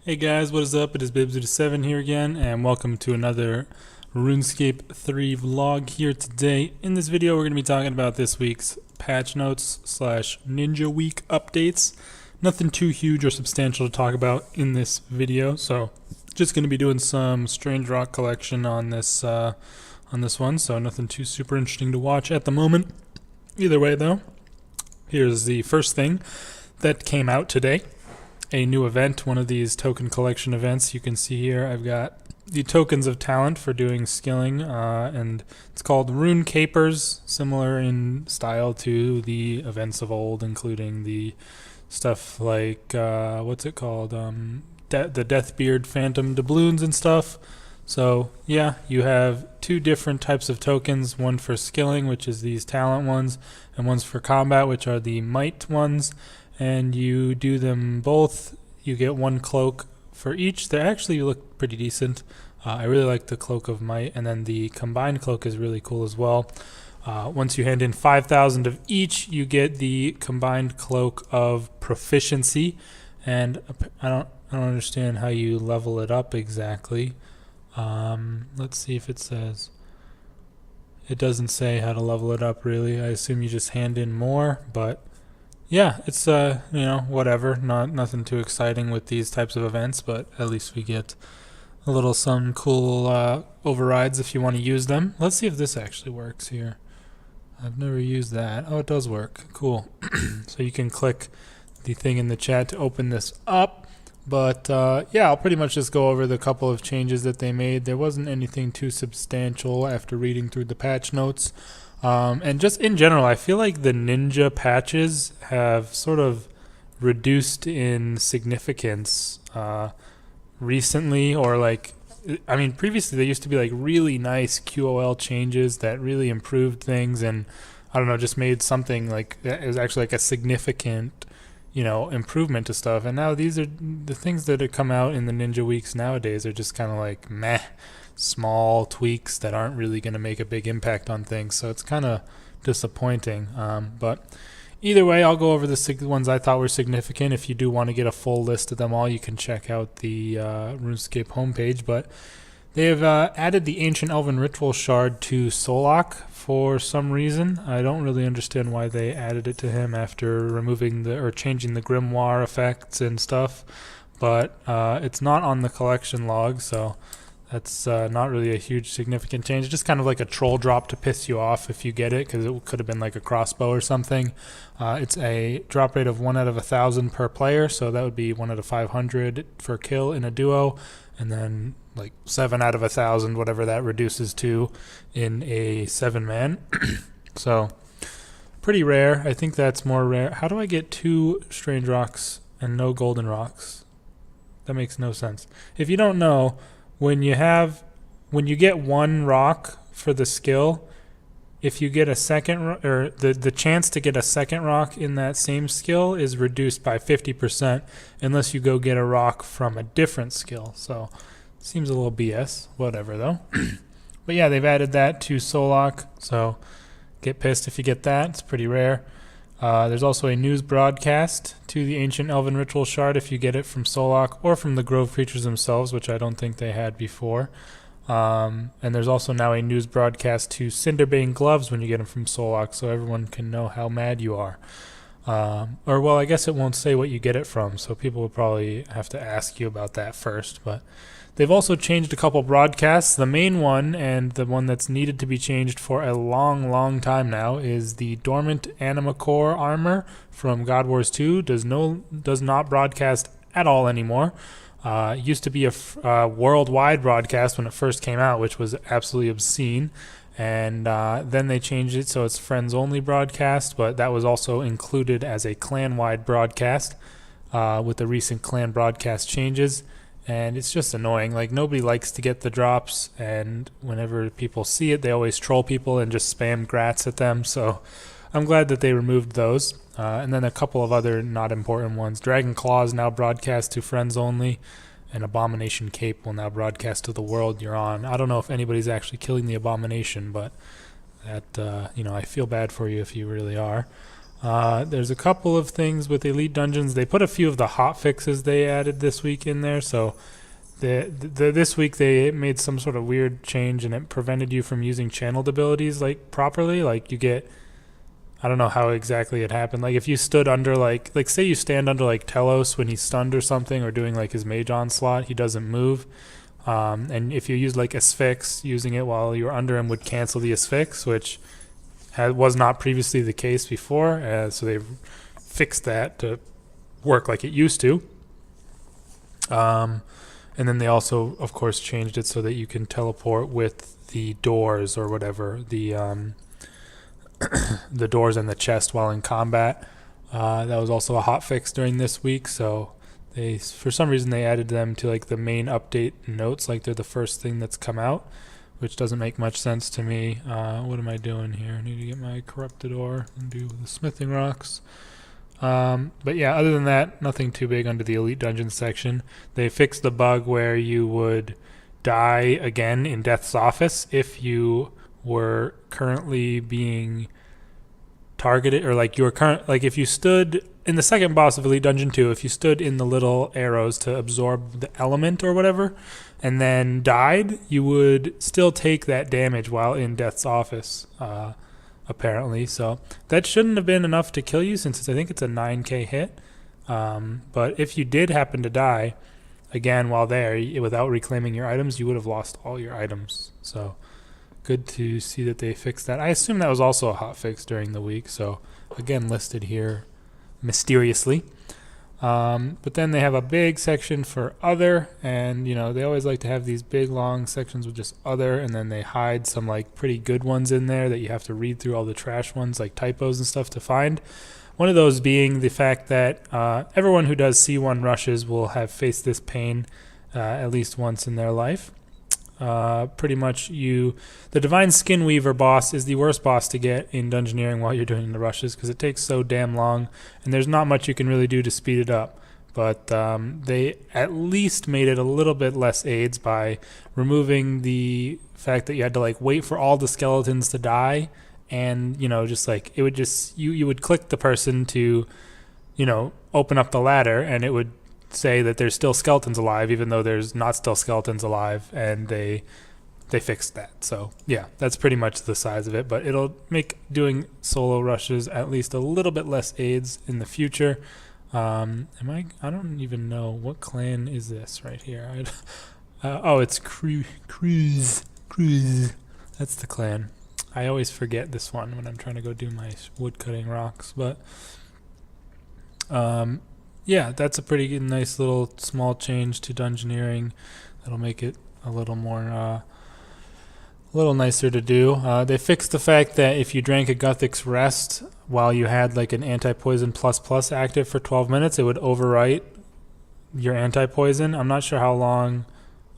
Hey guys, what is up? It is Bibs87 here again, and welcome to another RuneScape 3 vlog here today. In this video, we're going to be talking about this week's patch notes / Ninja Week updates. Nothing too huge or substantial to talk about in this video, so just going to be doing some Strange Rock collection on this one, so nothing too super interesting to watch at the moment. Either way though, here's the first thing that came out today. A new event, one of these token collection events. You can see here I've got the tokens of talent for doing skilling, and it's called Rune Capers, similar in style to the events of old, including the stuff like what's it called, the Deathbeard Phantom doubloons and stuff. So yeah, you have two different types of tokens, one for skilling, which is these talent ones, and one's for combat, which are the might ones. And you do them both, you get one cloak for each. They actually look pretty decent. I really like the cloak of might, and then the combined cloak is really cool as well. Once you hand in 5,000 of each, you get the combined cloak of proficiency, and I don't understand how you level it up exactly. Let's see if it says. It doesn't say how to level it up really. I assume you just hand in more, but yeah, it's whatever. Nothing too exciting with these types of events, but at least we get a little some cool overrides if you want to use them. Let's see if this actually works here. I've never used that. Oh, it does work. Cool. So you can click the thing in the chat to open this up. But yeah, I'll pretty much just go over the couple of changes that they made. There wasn't anything too substantial after reading through the patch notes. And just in general, I feel like the ninja patches have sort of reduced in significance recently, or previously they used to be like really nice QOL changes that really improved things, and I don't know, just made something like it was actually like a significant, improvement to stuff. And now these are the things that have come out in the Ninja Weeks nowadays are just kind of like meh. Small tweaks that aren't really going to make a big impact on things, so it's kind of disappointing. But either way, I'll go over the ones I thought were significant. If you do want to get a full list of them all, you can check out the RuneScape homepage. But they have added the Ancient Elven Ritual Shard to Solak for some reason. I don't really understand why they added it to him after removing or changing the Grimoire effects and stuff. But it's not on the collection log, so that's not really a huge significant change. It's just kind of like a troll drop to piss you off if you get it, because it could have been like a crossbow or something. It's a drop rate of 1 out of 1,000 per player, so that would be 1 out of 500 for kill in a duo, and then like 7 out of 1,000, whatever that reduces to, in a 7-man. So pretty rare. I think that's more rare. How do I get 2 strange rocks and no golden rocks? That makes no sense. If you don't know, when you get 1 rock for the skill, if you get a second, or the chance to get a second rock in that same skill is reduced by 50%, unless you go get a rock from a different skill. So seems a little BS. Whatever though. But yeah, they've added that to Solak, so get pissed if you get that. It's pretty rare. There's also a news broadcast to the Ancient Elven Ritual Shard if you get it from Solak or from the Grove creatures themselves, which I don't think they had before. And there's also now a news broadcast to Cinderbane Gloves when you get them from Solak, so everyone can know how mad you are. Or, well, I guess it won't say what you get it from, so people will probably have to ask you about that first. But they've also changed a couple broadcasts. The main one, and the one that's needed to be changed for a long, long time now, is the Dormant Anima Core armor from God Wars 2. Does not broadcast at all anymore. Used to be a worldwide broadcast when it first came out, which was absolutely obscene. And then they changed it so it's friends-only broadcast, but that was also included as a clan-wide broadcast with the recent clan broadcast changes. And it's just annoying. Like, nobody likes to get the drops, and whenever people see it, they always troll people and just spam grats at them. So I'm glad that they removed those. And then a couple of other not important ones. Dragon Claws now broadcast to friends only, and Abomination Cape will now broadcast to the world you're on. I don't know if anybody's actually killing the Abomination, but that I feel bad for you if you really are. There's a couple of things with Elite Dungeons. They put a few of the hot fixes they added this week in there. So this week they made some sort of weird change, and it prevented you from using channeled abilities like properly. Like you get, I don't know how exactly it happened. Like if you stood under like say you stand under like Telos when he's stunned or something, or doing like his mage onslaught, he doesn't move. And if you use like Asphyx, using it while you're under him would cancel the Asphyx, which was not previously the case before. So they've fixed that to work like it used to. And then they also, of course, changed it so that you can teleport with the doors or whatever, the the doors and the chest while in combat. That was also a hot fix during this week, so they, for some reason, they added them to like the main update notes, like they're the first thing that's come out, which doesn't make much sense to me. What am I doing here? I need to get my corrupted ore and do the smithing rocks. But yeah, other than that, nothing too big under the Elite Dungeon section. They fixed the bug where you would die again in Death's Office if you were currently being targeted, or like you were like if you stood in the second boss of Elite Dungeon 2, if you stood in the little arrows to absorb the element or whatever, and then died, you would still take that damage while in Death's Office, apparently. So that shouldn't have been enough to kill you, since I think it's a 9k hit. But if you did happen to die again while there without reclaiming your items, you would have lost all your items. So good to see that they fixed that. I assume that was also a hot fix during the week, so again listed here mysteriously. But then they have a big section for other, and you know they always like to have these big long sections with just other, and then they hide some like pretty good ones in there that you have to read through all the trash ones like typos and stuff to find. One of those being the fact that everyone who does C1 rushes will have faced this pain at least once in their life. Pretty much the Divine Skinweaver boss is the worst boss to get in Dungeoneering while you're doing the rushes, because it takes so damn long and there's not much you can really do to speed it up. But they at least made it a little bit less AIDS by removing the fact that you had to like wait for all the skeletons to die, and you know, just like it would just you would click the person to, you know, open up the ladder, and it would say that there's still skeletons alive even though there's not still skeletons alive, and they fixed that. So yeah, that's pretty much the size of it, but it'll make doing solo rushes at least a little bit less AIDS in the future. I don't even know what clan is this right here. Oh, it's Cruz. That's the clan. I always forget this one when I'm trying to go do my wood cutting rocks, but yeah, that's a pretty nice little small change to Dungeoneering. That'll make it a little more, a little nicer to do. They fixed the fact that if you drank a Guthix Rest while you had like an anti-poison plus active for 12 minutes, it would overwrite your anti-poison. I'm not sure how long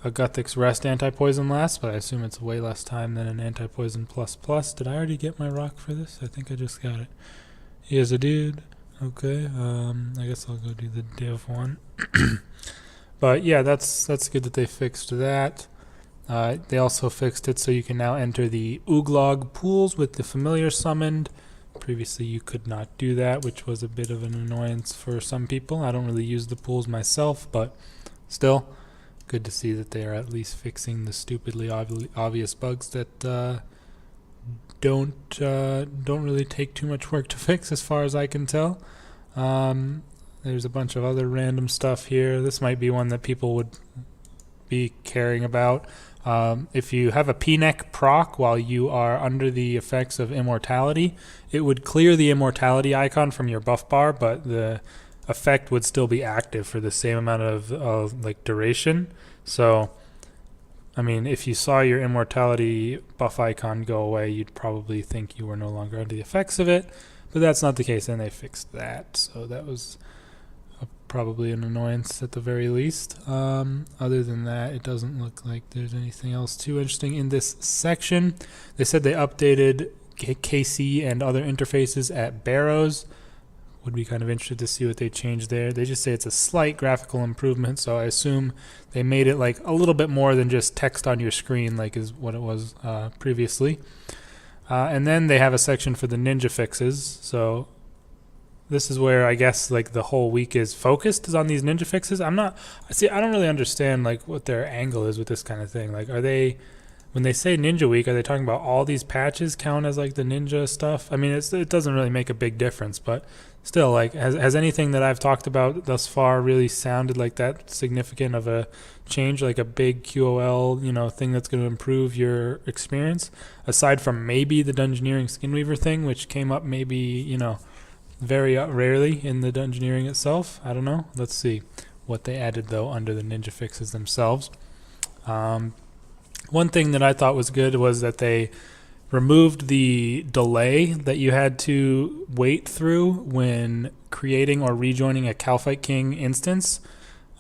a Guthix Rest anti-poison lasts, but I assume it's way less time than an anti-poison plus. Did I already get my rock for this? I think I just got it. Yes, I did. Okay, I guess I'll go do the div one. But yeah, that's good that they fixed that. They also fixed it so you can now enter the Ooglog pools with the familiar summoned. Previously you could not do that, which was a bit of an annoyance for some people. I don't really use the pools myself, but still good to see that they are at least fixing the stupidly obvious bugs that don't really take too much work to fix, as far as I can tell. There's a bunch of other random stuff here. This might be one that people would be caring about. If you have a P-neck proc while you are under the effects of immortality, it would clear the immortality icon from your buff bar, but the effect would still be active for the same amount of like duration. So I mean, if you saw your immortality buff icon go away, you'd probably think you were no longer under the effects of it, but that's not the case, and they fixed that. So that was probably an annoyance at the very least. Other than that, it doesn't look like there's anything else too interesting in this section. They said they updated KC and other interfaces at Barrows. Would be kind of interested to see what they changed there. They just say it's a slight graphical improvement, so I assume they made it like a little bit more than just text on your screen like is what it was previously. And then they have a section for the ninja fixes. So this is where I guess like the whole week is focused, is on these ninja fixes. I don't really understand like what their angle is with this kind of thing. Like, are they, when they say Ninja Week, are they talking about all these patches count as like the ninja stuff? I mean, it doesn't really make a big difference, but still, like, has anything that I've talked about thus far really sounded like that significant of a change, like a big QOL, thing that's going to improve your experience, aside from maybe the Dungeoneering Skinweaver thing, which came up maybe, very rarely in the Dungeoneering itself. I don't know. Let's see what they added, though, under the ninja fixes themselves. One thing that I thought was good was that they removed the delay that you had to wait through when creating or rejoining a Calphite King instance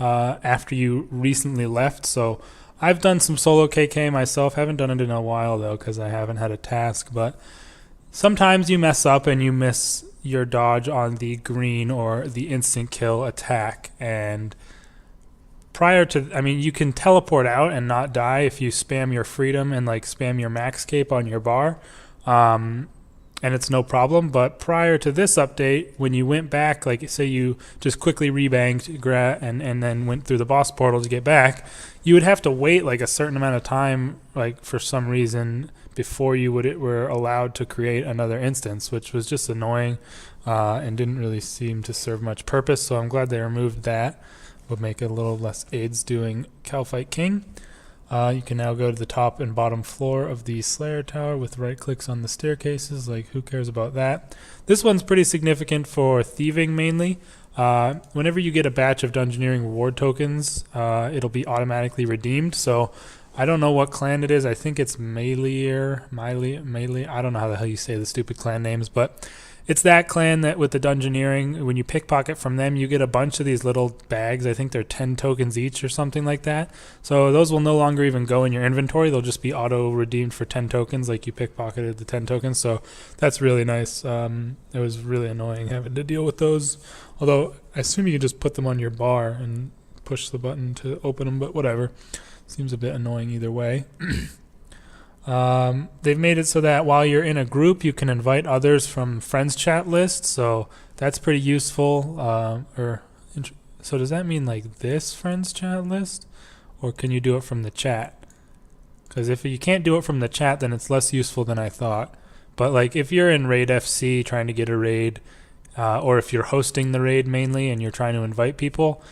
after you recently left. So I've done some solo KK myself. Haven't done it in a while, though, because I haven't had a task. But sometimes you mess up and you miss your dodge on the green or the instant kill attack. And you can teleport out and not die if you spam your freedom and like spam your max cape on your bar, and it's no problem. But prior to this update, when you went back, like say you just quickly rebanked and then went through the boss portal to get back, you would have to wait like a certain amount of time, like for some reason, before you were allowed to create another instance, which was just annoying and didn't really seem to serve much purpose. So I'm glad they removed that. Would make it a little less aids doing Calphite King. You can now go to the top and bottom floor of the Slayer Tower with right clicks on the staircases. Like, who cares about that? This one's pretty significant for thieving mainly. Whenever you get a batch of Dungeoneering reward tokens, it'll be automatically redeemed. So I don't know what clan it is. I think it's Melee. I don't know how the hell you say the stupid clan names, but it's that clan that with the Dungeoneering, when you pickpocket from them, you get a bunch of these little bags. I think they're 10 tokens each or something like that. So those will no longer even go in your inventory. They'll just be auto-redeemed for 10 tokens, like you pickpocketed the 10 tokens. So that's really nice. It was really annoying having to deal with those. Although I assume you can just put them on your bar and push the button to open them, but whatever. Seems a bit annoying either way. They've made it so that while you're in a group, you can invite others from friends chat list. So that's pretty useful. So does that mean like this friends chat list, or can you do it from the chat? Because if you can't do it from the chat, then it's less useful than I thought. But like if you're in Raid FC trying to get a raid, or if you're hosting the raid mainly and you're trying to invite people,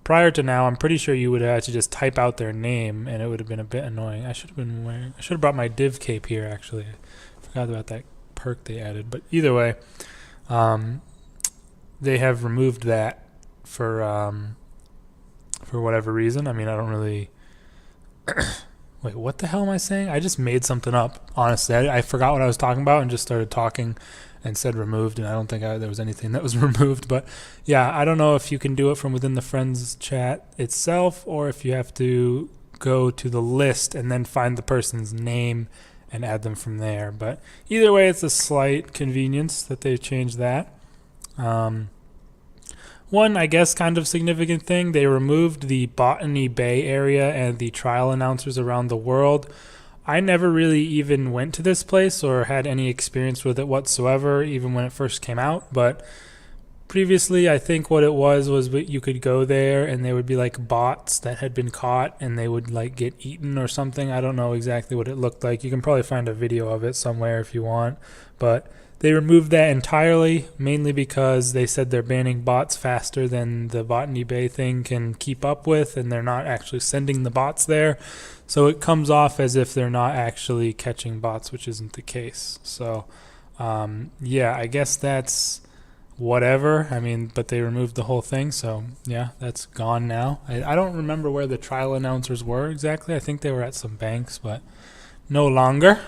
prior to now, I'm pretty sure you would have had to just type out their name, and it would have been a bit annoying. I should have brought my div cape here, actually. I forgot about that perk they added. But either way, they have removed that for whatever reason. I mean, I don't really... Wait, what the hell am I saying? I just made something up, honestly. I forgot what I was talking about and just started talking and said removed, and I don't think there was anything that was removed. But yeah, I don't know if you can do it from within the friends chat itself, or if you have to go to the list and then find the person's name and add them from there. But either way, it's a slight convenience that they've changed that. One, I guess, kind of significant thing, they removed the Botany Bay area and the trial announcers around the world. I never really even went to this place or had any experience with it whatsoever, even when it first came out. But previously, I think what it was you could go there and there would be like bots that had been caught and they would like get eaten or something. I don't know exactly what it looked like. You can probably find a video of it somewhere if you want. But they removed that entirely, mainly because they said they're banning bots faster than the Botany Bay thing can keep up with, and they're not actually sending the bots there. So it comes off as if they're not actually catching bots, which isn't the case. So, yeah, I guess that's whatever. I mean, but they removed the whole thing, so yeah, that's gone now. I don't remember where the trial announcers were exactly. I think they were at some banks, but no longer.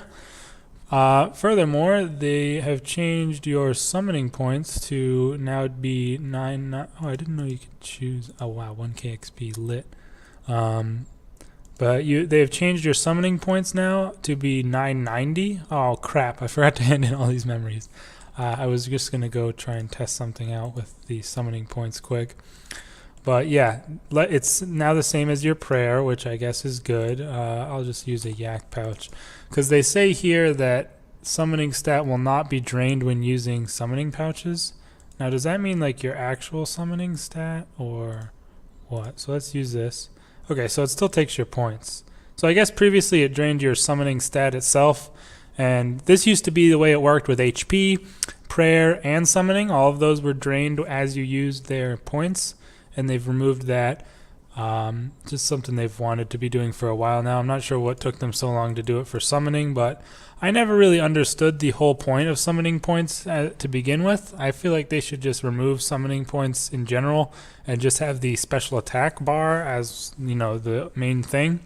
Furthermore, they have changed your summoning points to now be 9. Oh, I didn't know you could choose. Oh wow, 1k XP lit. But they've changed your summoning points now to be 990. Oh crap! I forgot to hand in all these memories. I was just gonna go try and test something out with the summoning points quick. But yeah, it's now the same as your prayer, which I guess is good. I'll just use a yak pouch, because they say here that summoning stat will not be drained when using summoning pouches. Now does that mean like your actual summoning stat or what? So let's use this. Okay, so it still takes your points. So I guess previously it drained your summoning stat itself, and this used to be the way it worked with HP, prayer, and summoning. All of those were drained as you used their points, and they've removed that. Just something they've wanted to be doing for a while now. I'm not sure what took them so long to do it for summoning, but I never really understood the whole point of summoning points to begin with. I feel like they should just remove summoning points in general and just have the special attack bar as, you know, the main thing,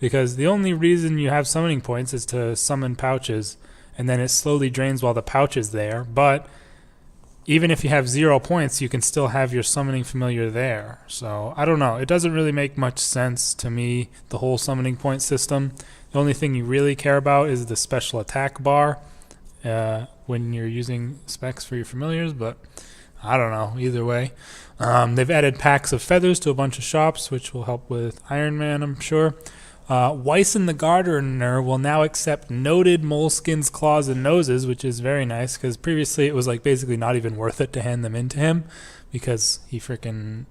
because the only reason you have summoning points is to summon pouches, and then it slowly drains while the pouch is there. But even if you have 0 points, you can still have your summoning familiar there. So I don't know, it doesn't really make much sense to me, the whole summoning point system. The only thing you really care about is the special attack bar when you're using specs for your familiars, but I don't know, either way. They've added packs of feathers to a bunch of shops, which will help with Iron Man, I'm sure. Wyson the Gardener will now accept noted moleskins, claws, and noses, which is very nice, because previously it was like basically not even worth it to hand them in to him, because he freaking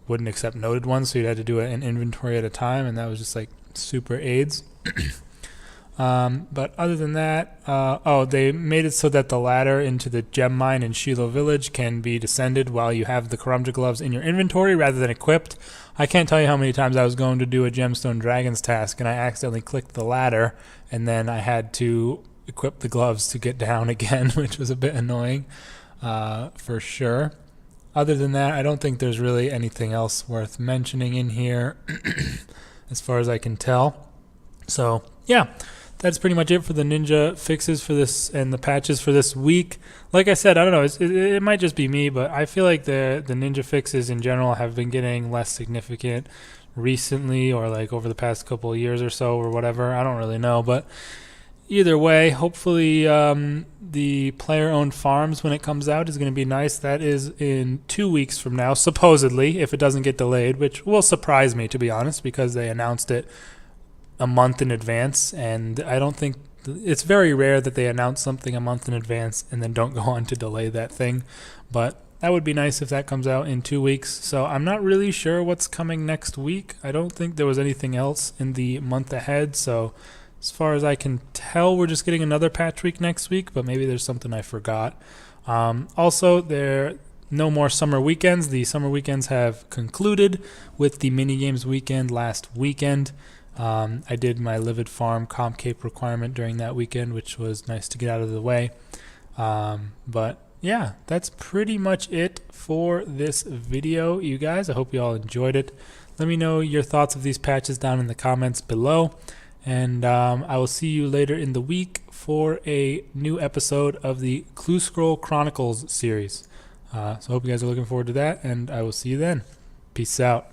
wouldn't accept noted ones, so you'd have to do an inventory at a time, and that was just like super AIDS. But other than that, they made it so that the ladder into the gem mine in Shiloh Village can be descended while you have the Karamja gloves in your inventory rather than equipped. I can't tell you how many times I was going to do a Gemstone Dragons task and I accidentally clicked the ladder, and then I had to equip the gloves to get down again, which was a bit annoying, for sure. Other than that, I don't think there's really anything else worth mentioning in here as far as I can tell. So yeah, that's pretty much it for the ninja fixes for this and the patches for this week. Like I said, I don't know, it might just be me, but I feel like the ninja fixes in general have been getting less significant recently, or like over the past couple of years or so, or whatever. I don't really know, but either way, hopefully the player-owned farms, when it comes out, is going to be nice. That is in 2 weeks from now, supposedly, if it doesn't get delayed, which will surprise me, to be honest, because they announced it a month in advance, and I don't think it's very rare that they announce something a month in advance and then don't go on to delay that thing. But that would be nice if that comes out in 2 weeks. So I'm not really sure what's coming next week. I don't think there was anything else in the month ahead, so as far as I can tell, we're just getting another patch week next week, but maybe there's something I forgot. Also, there no more summer weekends. The summer weekends have concluded with the minigames weekend last weekend. I did my Livid Farm Comp Cape requirement during that weekend, which was nice to get out of the way. But yeah, that's pretty much it for this video, you guys. I hope you all enjoyed it. Let me know your thoughts of these patches down in the comments below. And I will see you later in the week for a new episode of the Clue Scroll Chronicles series. So I hope you guys are looking forward to that, and I will see you then. Peace out.